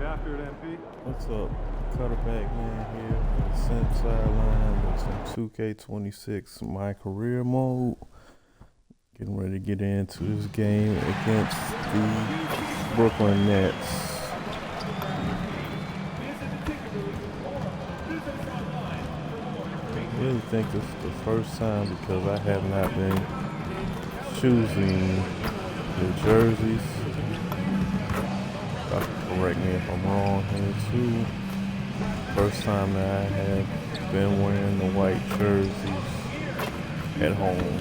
after it, MP. What's up? Cuttapacman here on the center sideline with some 2K26 MyCAREER mode. Getting ready to get into this game against the Brooklyn Nets. I really think this is the first time because I have not been choosing the jerseys. Correct me if I'm wrong here too. First time that I have been wearing the white jerseys at home.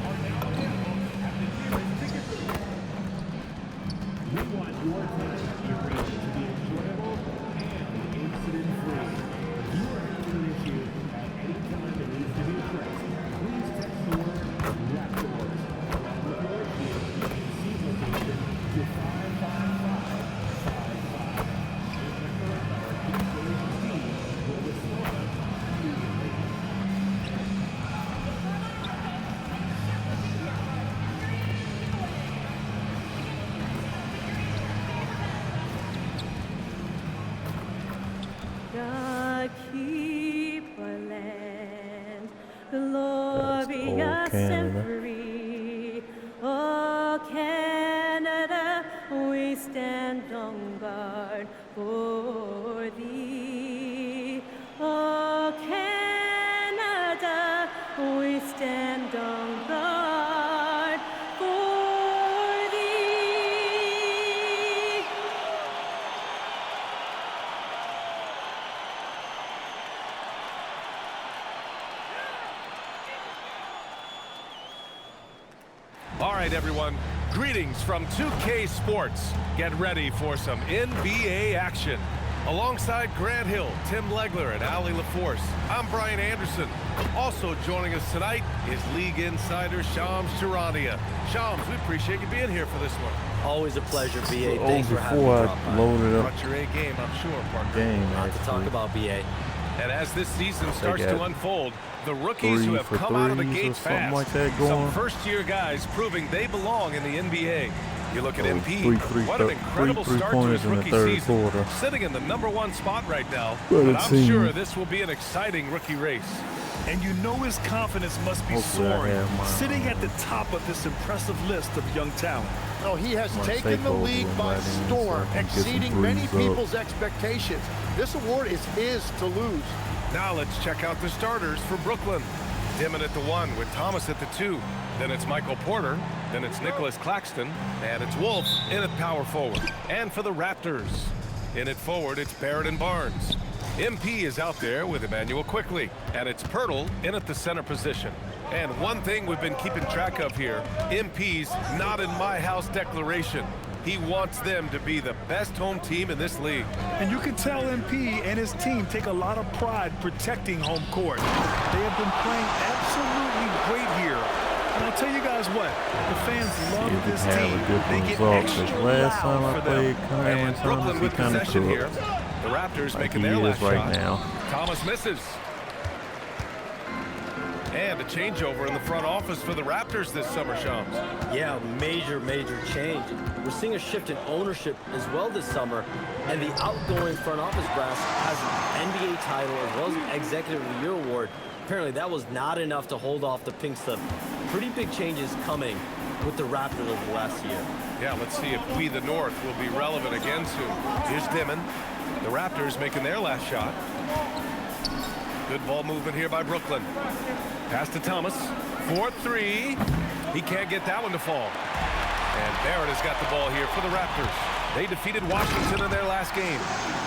Keep our land glorious and free. Oh, Canada, we stand on guard for thee. Oh, Canada, we stand on guard for thee. All right, everyone. Greetings from 2K Sports. Get ready for some NBA action. Alongside Grant Hill, Tim Legler, and Ali LaForce, I'm Brian Anderson. Also joining us tonight is League Insider Shams Charania. Shams, we appreciate you being here for this one. Always a pleasure, BA. Thanks for having me before drop I by. loaded up Brought your A game, I'm sure, partner. game, Not to talk about BA. And as this season starts got to unfold, the rookies who have 3 for come out of the 3s or gates something fast. like that Some going. first-year guys proving they belong in the NBA. You look at MP, three what an incredible start to pointers his in the rookie third season. quarter. Sitting in the #1 spot right now, What a but I'm team. sure this will be an exciting rookie race. And you know his confidence must be Hopefully I soaring, have mine. sitting at the top of this impressive list of young talent. No, he has I'm gonna taken take the over league him by right in so storm, I can get some exceeding many threes up. people's expectations. This award is his to lose. Now let's check out the starters for Brooklyn. Dimon at the 1 with Thomas at the 2. Then it's Michael Porter. Then it's Nicholas Claxton. And it's Wolf in at power forward. And for the Raptors, in at forward, it's Barrett and Barnes. MP is out there with Emmanuel Quickly. And it's Pirtle in at the center position. And one thing we've been keeping track of here, MP's not in my house declaration. He wants them to be the best home team in this league. And you can tell MP and his team take a lot of pride protecting home court. They have been playing absolutely great here. And I'll tell you guys what, the fans love this team. They get extra last time loud I for played them. Cameron And Brooklyn Thomas, he with kind of possession here. cooked. The Raptors Like making he their is last right shot. now. Thomas misses. And a changeover in the front office for the Raptors this summer, Shams. Yeah, major change. We're seeing a shift in ownership as well this summer, and the outgoing front office brass has an NBA title as well as an Executive of the Year award. Apparently that was not enough to hold off the pink slip. Pretty big changes coming with the Raptors over the last year. Yeah, let's see if we, the North, will be relevant again soon. Here's Dimon. The Raptors making their last shot. Good ball movement here by Brooklyn. Pass to Thomas. 4-3. He can't get that one to fall. And Barrett has got the ball here for the Raptors. They defeated Washington in their last game.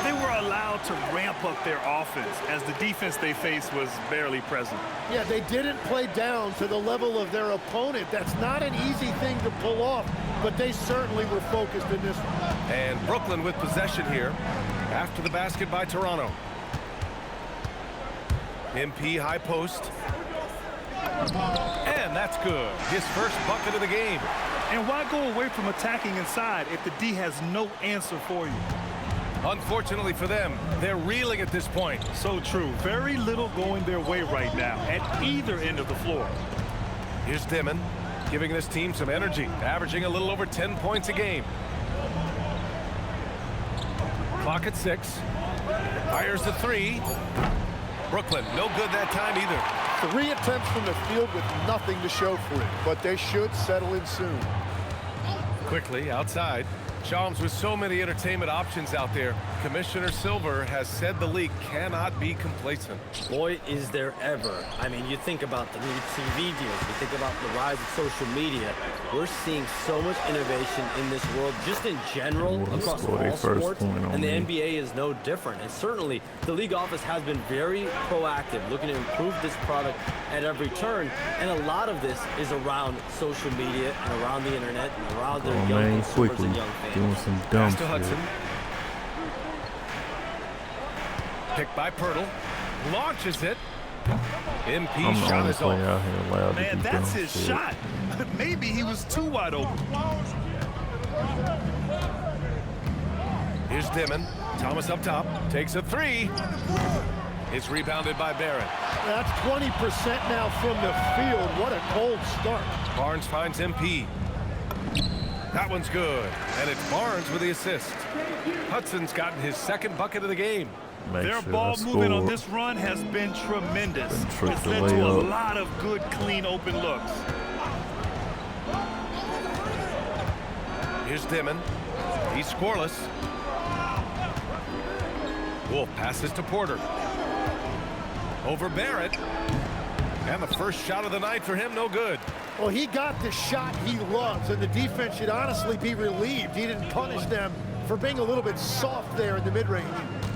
They were allowed to ramp up their offense as the defense they faced was barely present. Yeah, they didn't play down to the level of their opponent. That's not an easy thing to pull off, but they certainly were focused in this one. And Brooklyn with possession here after the basket by Toronto. MP high post. And that's good. His first bucket of the game. And why go away from attacking inside if the D has no answer for you? Unfortunately for them, they're reeling at this point. So true. Very little going their way right now at either end of the floor. Here's Dimon, giving this team some energy, averaging a little over 10 points a game. Clock at 6. Fires the 3. Brooklyn, no good that time either. 3 attempts from the field with nothing to show for it, but they should settle in soon. Quickly outside. Shams, with so many entertainment options out there, Commissioner Silver has said the league cannot be complacent. Boy, is there ever. I mean, you think about the new TV deals, you think about the rise of social media. We're seeing so much innovation in this world, just in general, across all sports, and the NBA is no different. And certainly, the league office has been very proactive, looking to improve this product at every turn. And a lot of this is around social media and around the internet and around their young consumers and young fans. Doing some dumb shit. Hudson. Picked by Pirtle. Launches it. MP shot is off. Man, that's his shot. Maybe he was too wide open. Here's Dimon. Thomas up top. Takes a 3. It's rebounded by Barrett. That's 20% now from the field. What a cold start. Barnes finds MP. That one's good. And it's Barnes with the assist. Hudson's gotten his second bucket of the game. Their ball movement on this run has been tremendous. It's led to a lot of good, clean, open looks. Here's Dimon. He's scoreless. Wolf passes to Porter. Over Barrett. And the first shot of the night for him, no good. Well, he got the shot he loves, and the defense should honestly be relieved. He didn't punish them for being a little bit soft there in the mid-range.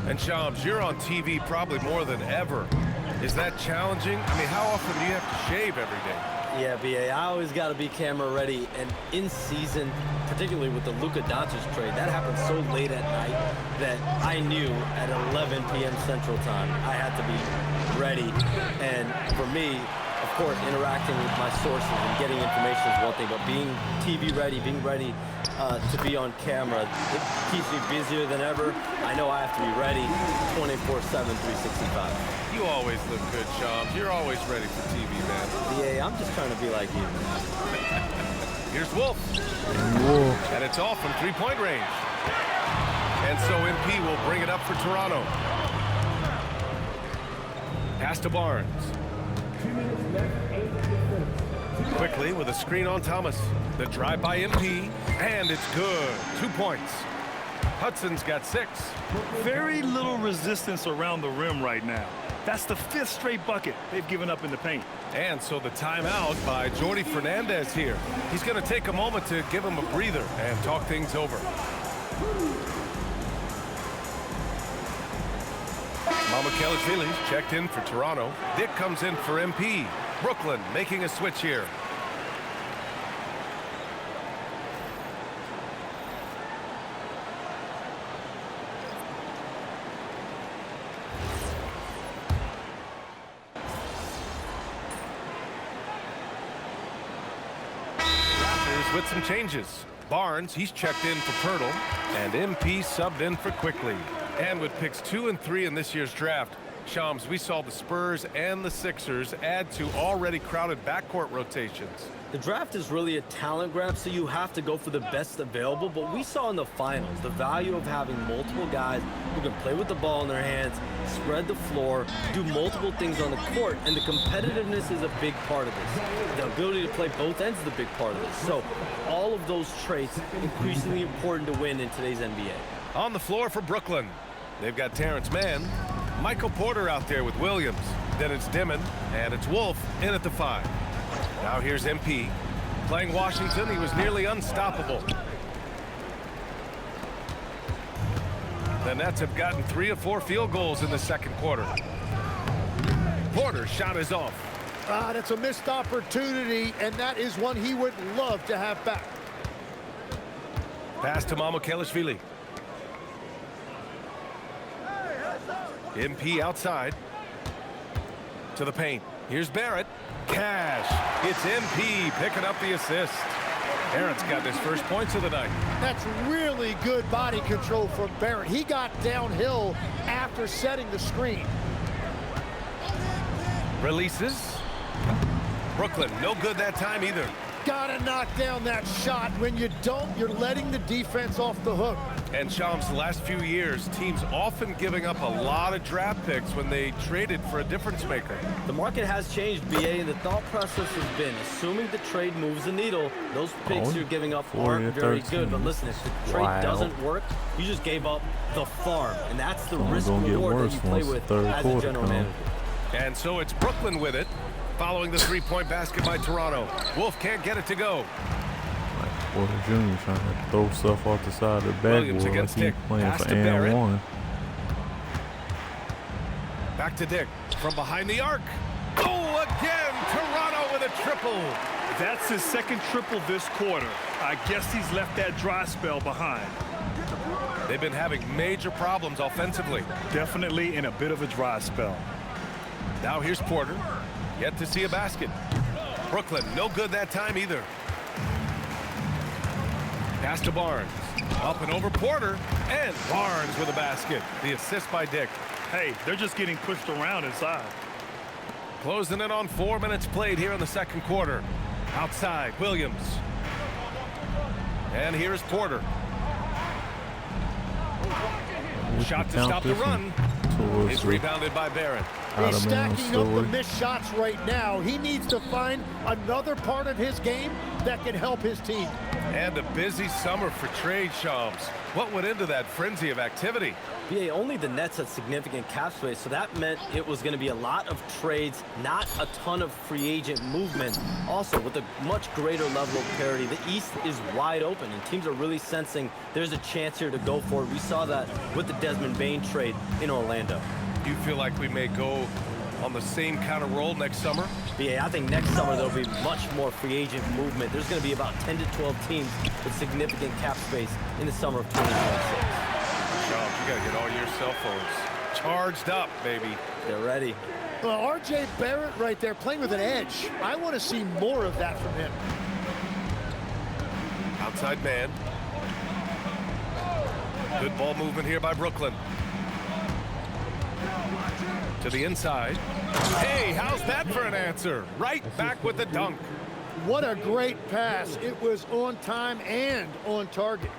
And Shams, you're on TV probably more than ever. Is that challenging? I mean, how often do you have to shave every day? Yeah, BA, I always got to be camera ready, and in season, particularly with the Luka Doncic trade, that happened so late at night that I knew at 11 p.m. Central Time I had to be ready. And for me, of course, interacting with my sources and getting information is one thing, but being TV ready, being ready to be on camera, it keeps me busier than ever. I know I have to be ready 24/7, 365. You always look good, Shams. You're always ready for TV, man. Yeah, I'm just trying to be like you. Here's Wolf. And it's off from three-point range. And so MP will bring it up for Toronto. Pass to Barnes. Quickly with a screen on Thomas. The drive by MP, and it's good. 2 points. Hudson's got 6. Very little resistance around the rim right now. That's the 5th straight bucket they've given up in the paint. And so the timeout by Jordi Fernandez here. He's going to take a moment to give him a breather and talk things over. Mamukelashvili's checked in for Toronto. Dick comes in for MP. Brooklyn making a switch here. Raptors with some changes. Barnes, he's checked in for Pirtle, and MP subbed in for Quickly. And with picks 2 and 3 in this year's draft, Shams, we saw the Spurs and the Sixers add to already crowded backcourt rotations. The draft is really a talent grab, so you have to go for the best available. But we saw in the finals the value of having multiple guys who can play with the ball in their hands, spread the floor, do multiple things on the court, and the competitiveness is a big part of this. The ability to play both ends is a big part of this. So all of those traits increasingly important to win in today's NBA. On the floor for Brooklyn, they've got Terrence Mann, Michael Porter out there with Williams. Then it's Dimon, and it's Wolf in at the 5. Now here's MP. Playing Washington, he was nearly unstoppable. The Nets have gotten 3 of 4 field goals in the second quarter. Porter's shot is off. That's a missed opportunity, and that is one he would love to have back. Pass to Mamukelashvili. MP outside. To the paint. Here's Barrett. Cash. It's MP picking up the assist. Barrett's got his first points of the night. That's really good body control from Barrett. He got downhill after setting the screen. Releases. Brooklyn, no good that time either. Gotta knock down that shot. When you don't, you're letting the defense off the hook. And Shams, the last few years, teams often giving up a lot of draft picks when they traded for a difference maker. The market has changed, BA, and the thought process has been, assuming the trade moves the needle, those picks you're giving up aren't very good. But listen, if the trade doesn't work, you just gave up the farm, and that's the risk reward that you play with as a general manager. And so it's Brooklyn with it, following the three-point basket by Toronto. Wolf can't get it to go. Porter Jr. trying to throw stuff off the side of the Williams backboard against like he's Dick. playing Pass for to Barrett. and one. Back to Dick from behind the arc. Oh, again, Toronto with a triple. That's his second triple this quarter. I guess he's left that dry spell behind. They've been having major problems offensively. Definitely in a bit of a dry spell. Now here's Porter. Yet to see a basket. Brooklyn, no good that time either. Pass to Barnes. Up and over Porter. And Barnes with a basket. The assist by Dick. Hey, they're just getting pushed around inside. Closing in on 4 minutes played here in the second quarter. Outside, Williams. And here's Porter. Shot to stop the run. It's rebounded by Barrett. He's stacking up the missed shots right now. He needs to find another part of his game that can help his team. And a busy summer for trade, Shams. What went into that frenzy of activity? BA, only the Nets had significant cap space, so that meant it was going to be a lot of trades, not a ton of free agent movement. Also, with a much greater level of parity, the East is wide open, and teams are really sensing there's a chance here to go for it. We saw that with the Desmond Bane trade in Orlando. Do you feel like we may go on the same kind of roll next summer? BA, I think next summer there'll be much more free agent movement. There's going to be about 10 to 12 teams with significant cap space in the summer of 2026. Shams, you got to get all your cell phones charged up, baby. They're ready. Well, R.J. Barrett right there playing with an edge. I want to see more of that from him. Outside man. Good ball movement here by Brooklyn. To the inside. Hey, how's that for an answer? Right back with the dunk. What a great pass. It was on time and on target.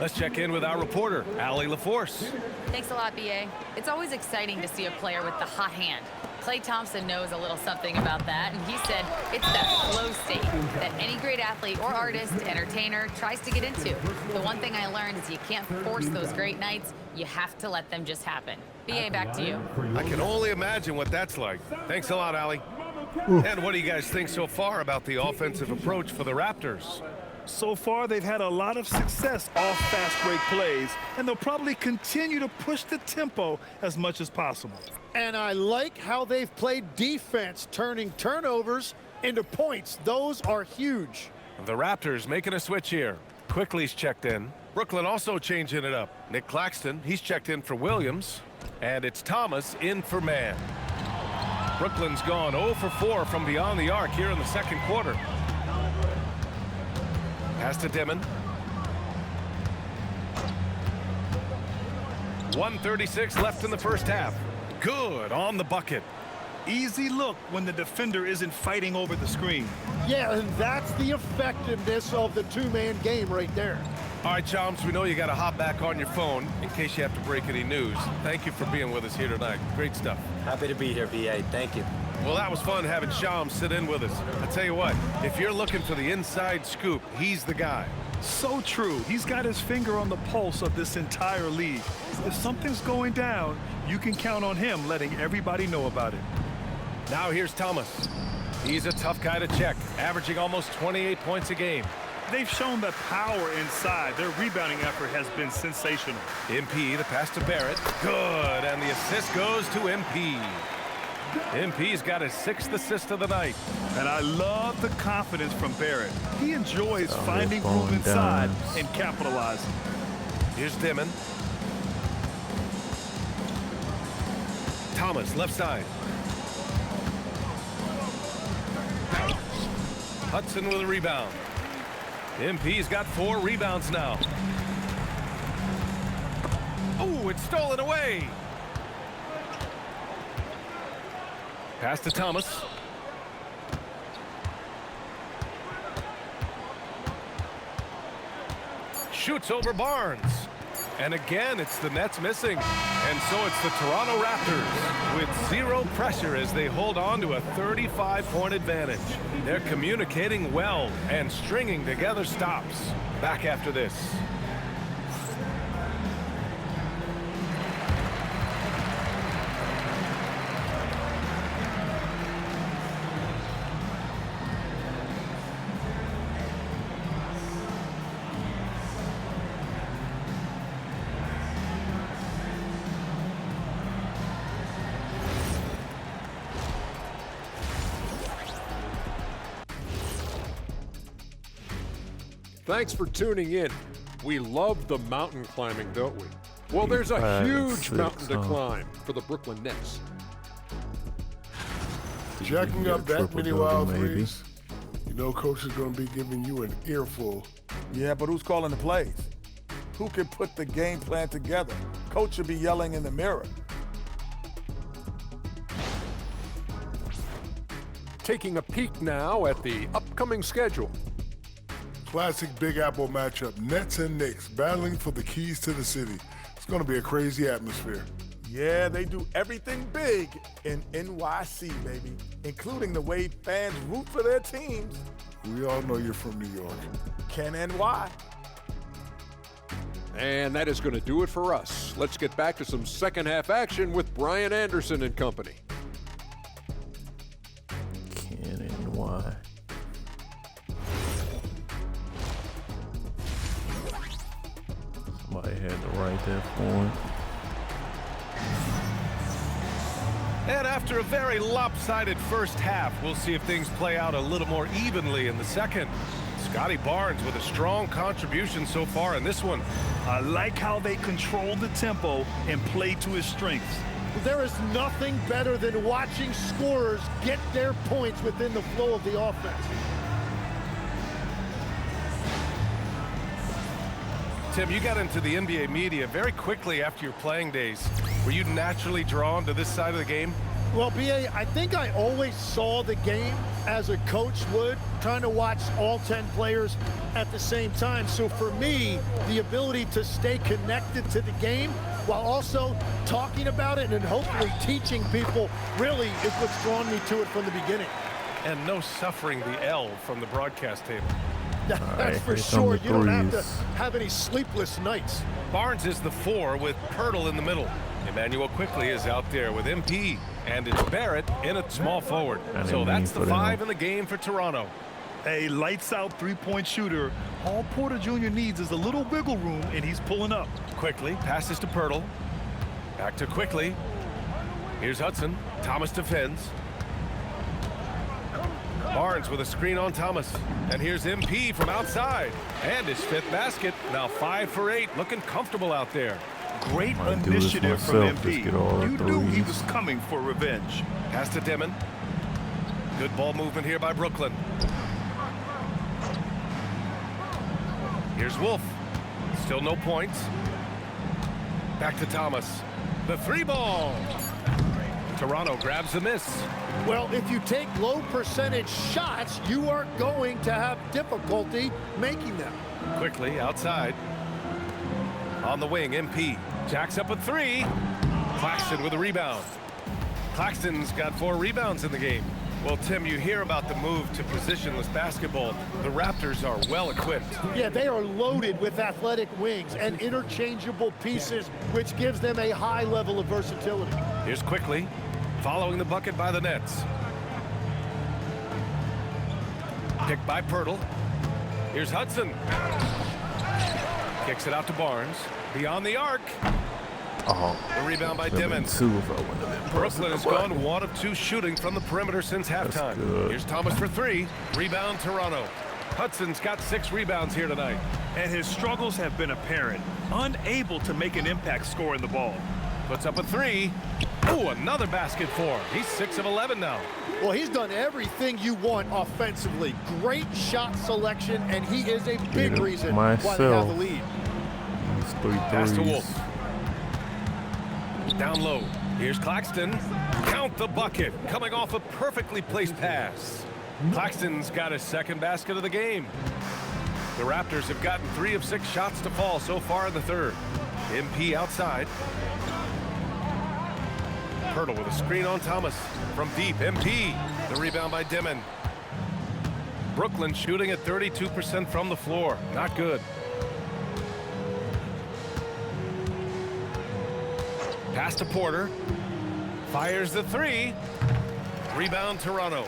Let's check in with our reporter, Allie LaForce. Thanks a lot, BA. It's always exciting to see a player with the hot hand. Klay Thompson knows a little something about that, and he said it's that flow state that any great athlete or artist, entertainer, tries to get into. The one thing I learned is you can't force those great nights. You have to let them just happen. BA, back to you. I can only imagine what that's like. Thanks a lot, Allie. And what do you guys think so far about the offensive approach for the Raptors? So far, they've had a lot of success off fast break plays, and they'll probably continue to push the tempo as much as possible. And I like how they've played defense, turning turnovers into points. Those are huge. The Raptors making a switch here. Quickly's checked in. Brooklyn also changing it up. Nick Claxton, he's checked in for Williams. And it's Thomas in for Mann. Brooklyn's gone 0 for 4 from beyond the arc here in the second quarter. Pass to Dimon. 1:36 left in the first half. Good on the bucket. Easy look when the defender isn't fighting over the screen. Yeah, and that's the effectiveness of the two-man game right there. All right, Shams, we know you got to hop back on your phone in case you have to break any news. Thank you for being with us here tonight. Great stuff. Happy to be here, BA. Thank you. Well, that was fun having Shams sit in with us. I tell you what, if you're looking for the inside scoop, he's the guy. So true. He's got his finger on the pulse of this entire league. If something's going down, you can count on him letting everybody know about it. Now here's Thomas. He's a tough guy to check, averaging almost 28 points a game. They've shown the power inside. Their rebounding effort has been sensational. MP, the pass to Barrett. Good, and the assist goes to MP. MP's got his 6th assist of the night. And I love the confidence from Barrett. He enjoys finding room inside and capitalizing. Here's Dimon. Thomas, left side. Hudson with a rebound. MP's got 4 rebounds now. Oh, it's stolen away. Pass to Thomas. shoots over Barnes. And again, it's the Nets missing. And so it's the Toronto Raptors with zero pressure as they hold on to a 35-point advantage. They're communicating well and stringing together stops. Back after this. Thanks for tuning in. We love the mountain climbing, don't we? Well, there's a huge mountain to climb for the Brooklyn Nets. Jacking up that many wild threes, you know Coach is going to be giving you an earful. Yeah, but who's calling the plays? Who can put the game plan together? Coach should be yelling in the mirror. Taking a peek now at the upcoming schedule. Classic Big Apple matchup, Nets and Knicks battling for the keys to the city. It's going to be a crazy atmosphere. Yeah, they do everything big in NYC, baby, including the way fans root for their teams. We all know you're from New York. Can and why. And that is going to do it for us. Let's get back to some second half action with Brian Anderson and company. Can and why. Somebody had to write that for him. And after a very lopsided first half, we'll see if things play out a little more evenly in the second. Scotty Barnes with a strong contribution so far in this one. I like how they control the tempo and play to his strengths. There is nothing better than watching scorers get their points within the flow of the offense. Tim, you got into the NBA media very quickly after your playing days. Were you naturally drawn to this side of the game? Well, B.A., I think I always saw the game as a coach would, trying to watch all 10 players at the same time. So for me, the ability to stay connected to the game while also talking about it and hopefully teaching people really is what's drawn me to it from the beginning. And no suffering the L from the broadcast table. That's for sure. You don't have to have any sleepless nights. Barnes is the 4 with Pirtle in the middle. Emmanuel quickly is out there with MP. And it's Barrett in at small forward. So that's the 5 in the game for Toronto. A lights-out three-point shooter. All Porter Jr. needs is a little wiggle room, and he's pulling up. Quickly passes to Pirtle. Back to Quickly. Here's Hudson. Thomas defends. Barnes with a screen on Thomas. And here's MP from outside. And his 5th basket. Now 5 for 8. Looking comfortable out there. Great initiative from MP. You knew he was coming for revenge. Pass to Demon. Good ball movement here by Brooklyn. Here's Wolf. Still no points. Back to Thomas. The 3-ball. Toronto grabs the miss. Well, if you take low percentage shots, you are going to have difficulty making them. Quickly outside. On the wing, MP. Jacks up a 3. Claxton with a rebound. Claxton's got 4 rebounds in the game. Well, Tim, you hear about the move to positionless basketball. The Raptors are well equipped. Yeah, they are loaded with athletic wings and interchangeable pieces, which gives them a high level of versatility. Here's Quickly, following the bucket by the Nets. Picked by Pirtle. Here's Hudson. Kicks it out to Barnes. Beyond the arc. Oh, the rebound by Demon. Brooklyn has gone 1 of 2 shooting from the perimeter since halftime. Here's Thomas for 3. Rebound Toronto. Hudson's got 6 rebounds here tonight. And his struggles have been apparent. Unable to make an impact scoring the ball. Puts up a 3. Ooh, another basket for him. He's 6 of 11 now. Well, he's done everything you want offensively. Great shot selection, and he is a big reason why they have the lead. Pass to Wolf. Down low. Here's Claxton. Count the bucket. Coming off a perfectly placed pass. Claxton's got his 2nd basket of the game. The Raptors have gotten 3 of 6 shots to fall so far in the third. MP outside. Pirtle with a screen on Thomas. From deep, MP. The rebound by Dimon. Brooklyn shooting at 32% from the floor. Not good. Pass to Porter. Fires the 3. Rebound Toronto.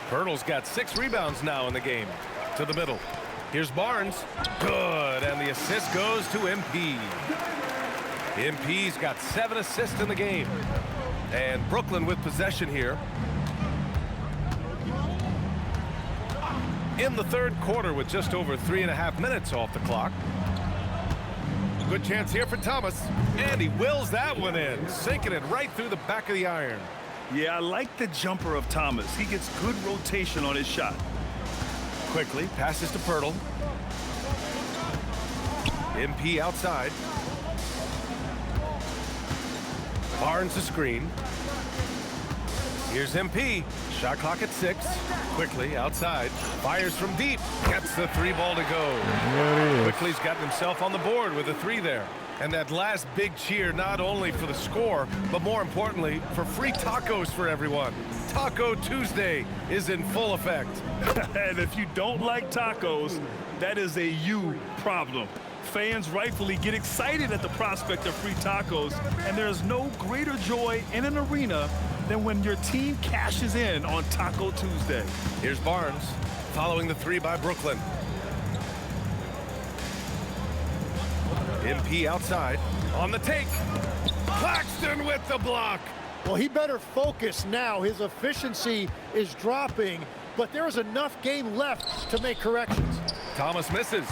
Pirtle's got 6 rebounds now in the game. To the middle. Here's Barnes. Good. And the assist goes to MP. MP's got 7 assists in the game. And Brooklyn with possession here. In the third quarter with just over 3.5 minutes off the clock. Good chance here for Thomas. And he wills that one in, sinking it right through the back of the iron. Yeah, I like the jumper of Thomas. He gets good rotation on his shot. Quickly passes to Pirtle. MP outside. Barnes the screen. Here's MP. Shot clock at 6. Quickly outside. Fires from deep. Gets the 3 ball to go. Quickly's got himself on the board with a 3 there. And that last big cheer, not only for the score, but more importantly, for free tacos for everyone. Taco Tuesday is in full effect. And if you don't like tacos, that is a you problem. Fans rightfully get excited at the prospect of free tacos, and there's no greater joy in an arena than when your team cashes in on Taco Tuesday. Here's Barnes, following the 3 by Brooklyn. MP outside, on the take. Claxton with the block. Well, he better focus now. His efficiency is dropping, but there is enough game left to make corrections. Thomas misses.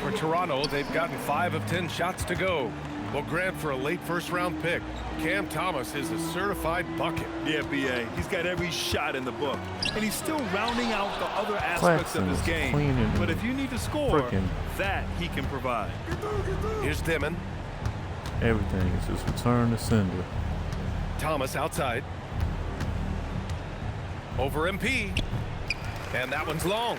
For Toronto, they've gotten 5 of 10 shots to go. Well, Grant, for a late first-round pick, Cam Thomas is a certified bucket. Yeah, B.A. He's got every shot in the book. And he's still rounding out the other aspects of his game. But if you need to score, that he can provide. Here's Dimon. Everything is just return to sender. Thomas outside. Over MP. And that one's long.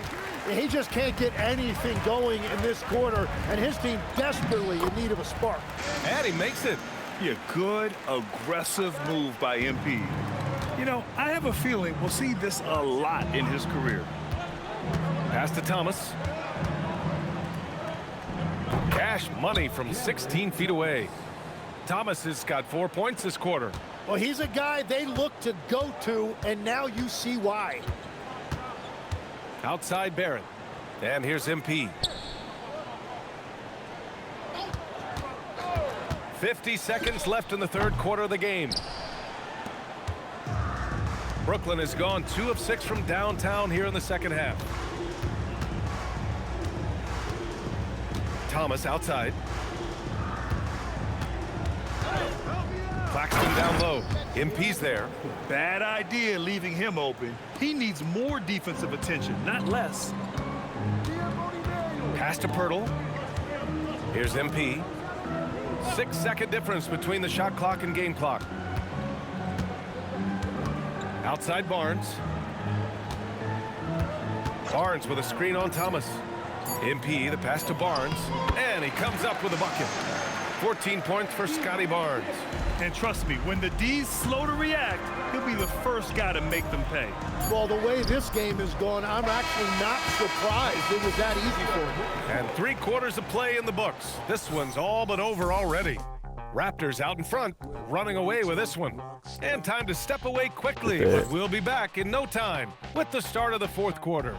He just can't get anything going in this quarter, and his team desperately in need of a spark. And he makes it. Yeah, good, aggressive move by MP. You know, I have a feeling we'll see this a lot in his career. Pass to Thomas. Cash money from 16 feet away. Thomas has got 4 points this quarter. Well, he's a guy they look to go to, and now you see why. Outside Barrett. And here's MP. 50 seconds left in the third quarter of the game. Brooklyn has gone 2 of 6 from downtown here in the second half. Thomas outside. Claxton down low. MP's there. Bad idea leaving him open. He needs more defensive attention, not less. Pass to Pirtle. Here's MP. 6-second difference between the shot clock and game clock. Outside Barnes. Barnes with a screen on Thomas. MP, the pass to Barnes. And he comes up with a bucket. 14 points for Scotty Barnes. And trust me, when the D's slow to react, he'll be the first guy to make them pay. Well, the way this game is going, I'm actually not surprised it was that easy for him. And 3 quarters of play in the books. This one's all but over already. Raptors out in front, running away with this one. And time to step away quickly, but we'll be back in no time with the start of the fourth quarter.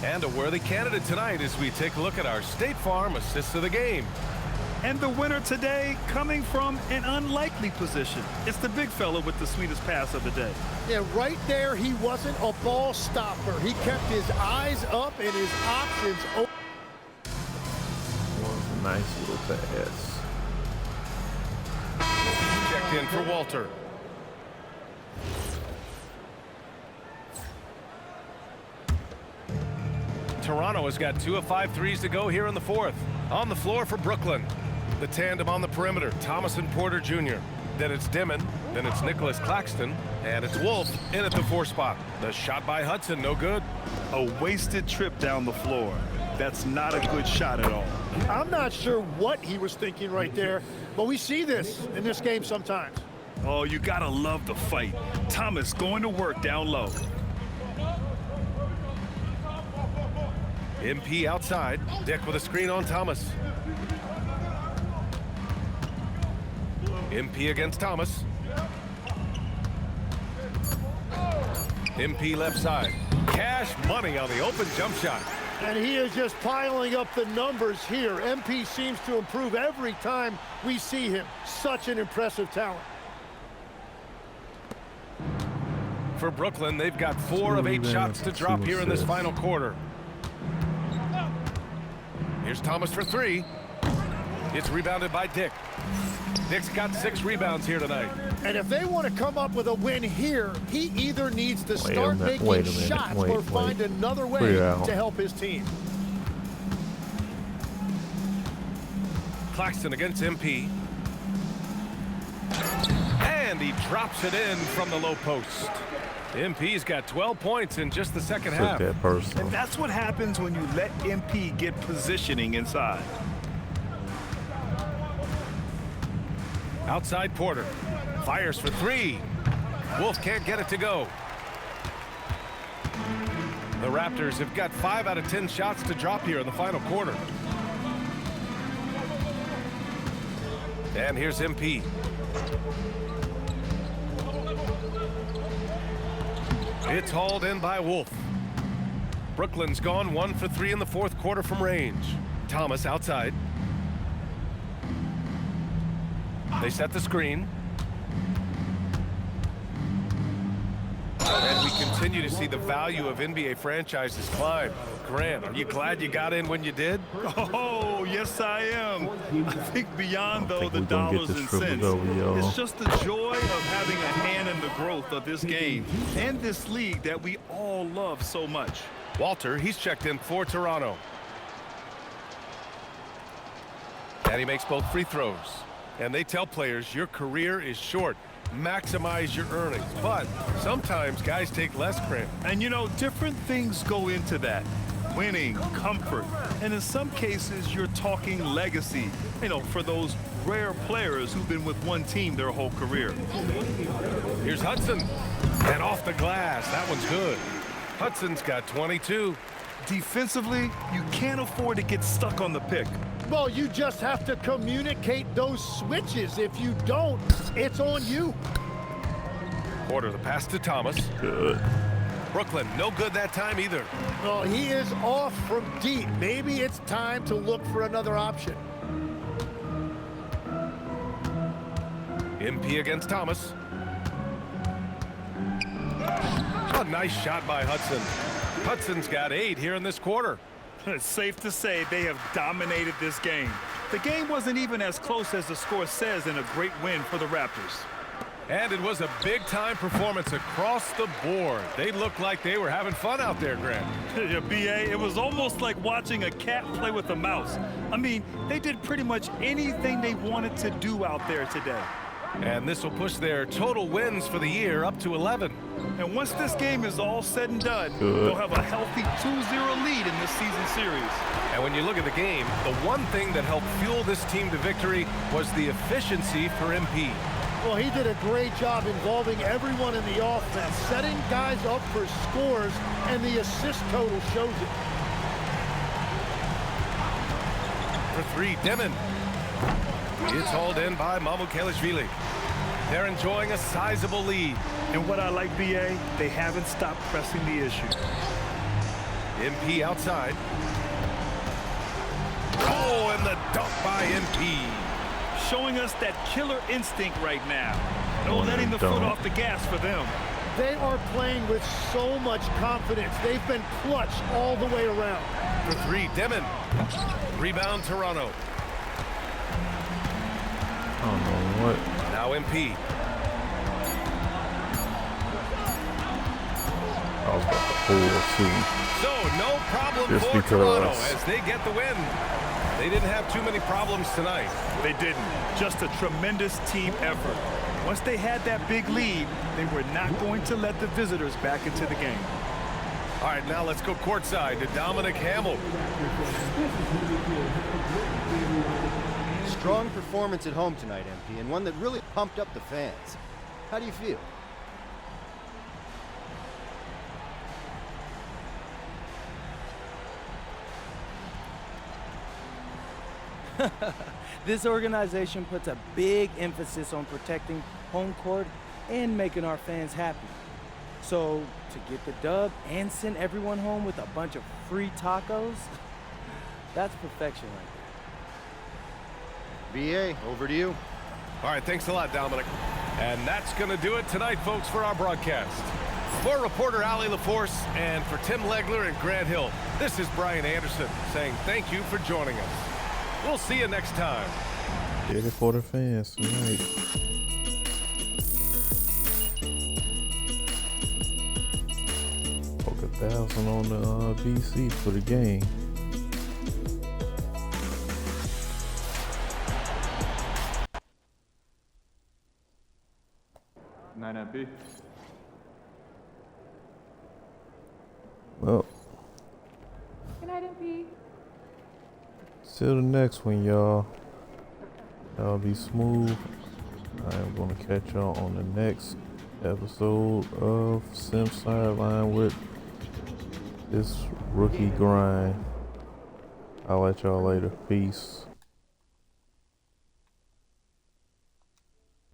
And a worthy candidate tonight as we take a look at our State Farm Assist of the Game. And the winner today coming from an unlikely position. It's the big fella with the sweetest pass of the day. Yeah, right there, he wasn't a ball stopper. He kept his eyes up and his options open. Was a nice little pass. Checked in for Walter. Toronto has got 2 of 5 threes to go here in the fourth. On the floor for Brooklyn, the tandem on the perimeter, Thomas and Porter Jr. Then it's Dimon, then it's Nicholas Claxton, and it's Wolf in at the 4 spot. The shot by Hudson, no good. A wasted trip down the floor. That's not a good shot at all. I'm not sure what he was thinking right there, but we see this in this game sometimes. Oh, you gotta love the fight. Thomas going to work down low. MP outside, Dick with a screen on Thomas. MP against Thomas. MP left side. Cash money on the open jump shot. And he is just piling up the numbers here. MP seems to improve every time we see him. Such an impressive talent. For Brooklyn, they've got 4 of 8 shots to drop here in this final quarter. Here's Thomas for 3. It's rebounded by Dick. Dick's got 6 rebounds here tonight. And if they want to come up with a win here, he either needs to start making shots or find another way to help his team. Claxton against MP. And he drops it in from the low post. MP's got 12 points in just the second half. And that's what happens when you let MP get positioning inside. Outside Porter. Fires for 3. Wolf can't get it to go. The Raptors have got 5 out of 10 shots to drop here in the final quarter. And here's MP. It's hauled in by Wolf. Brooklyn's gone 1 for 3 in the fourth quarter from range. Thomas outside. They set the screen. And we continue to see the value of NBA franchises climb. Grant, are you glad you got in when you did? Oh, yes, I am. I think beyond, though, the dollars and cents, it's just the joy of having a hand in the growth of this game and this league that we all love so much. Walter, he's checked in for Toronto. And he makes both free throws. And they tell players your career is short. Maximize your earnings. But sometimes guys take less, Grant. And, you know, different things go into that. Winning, comfort, and in some cases, you're talking legacy, you know, for those rare players who've been with one team their whole career. Here's Hudson. And off the glass. That one's good. Hudson's got 22. Defensively, you can't afford to get stuck on the pick. Well, you just have to communicate those switches. If you don't, it's on you. Porter, the pass to Thomas. Good. Brooklyn, no good that time either. Well, he is off from deep. Maybe it's time to look for another option. MP against Thomas. A nice shot by Hudson. Hudson's got 8 here in this quarter. It's safe to say they have dominated this game. The game wasn't even as close as the score says in a great win for the Raptors. And it was a big-time performance across the board. They looked like they were having fun out there, Grant. Yeah, B.A., it was almost like watching a cat play with a mouse. I mean, they did pretty much anything they wanted to do out there today. And this will push their total wins for the year up to 11. And once this game is all said and done, they'll have a healthy 2-0 lead in this season series. And when you look at the game, the one thing that helped fuel this team to victory was the efficiency for MP. Well, he did a great job involving everyone in the offense, setting guys up for scores, and the assist total shows it. For 3, Dimon. It's hauled in by Mamukelashvili. They're enjoying a sizable lead. And what I like, B.A., they haven't stopped pressing the issue. MP outside. Oh, and the dunk by MP. Showing us that killer instinct right now. No letting the foot off the gas for them. They are playing with so much confidence. They've been clutch all the way around. For 3, Dimon. Rebound, Toronto. I don't know what. Now MP. I was about to pull too. So no problem Just for because. Toronto as they get the win. They didn't have too many problems tonight. They didn't. Just a tremendous team effort. Once they had that big lead, they were not going to let the visitors back into the game. All right, now let's go courtside to Dominic Hamill. Strong performance at home tonight, MP, and one that really pumped up the fans. How do you feel? This organization puts a big emphasis on protecting home court and making our fans happy. So to get the dub and send everyone home with a bunch of free tacos, that's perfection right VA, over to you. All right, thanks a lot, Dominic. And that's going to do it tonight, folks, for our broadcast. For reporter Ali LaForce and for Tim Legler and Grant Hill, this is Brian Anderson saying thank you for joining us. We'll see you next time. Did it for the fans tonight. Poke 1,000 on the VC for the game. Well, Good night, MP. till the next one, y'all. Y'all be smooth. I am gonna catch y'all on the next episode of Sim Sideline with this rookie grind. I'll let y'all later. Peace.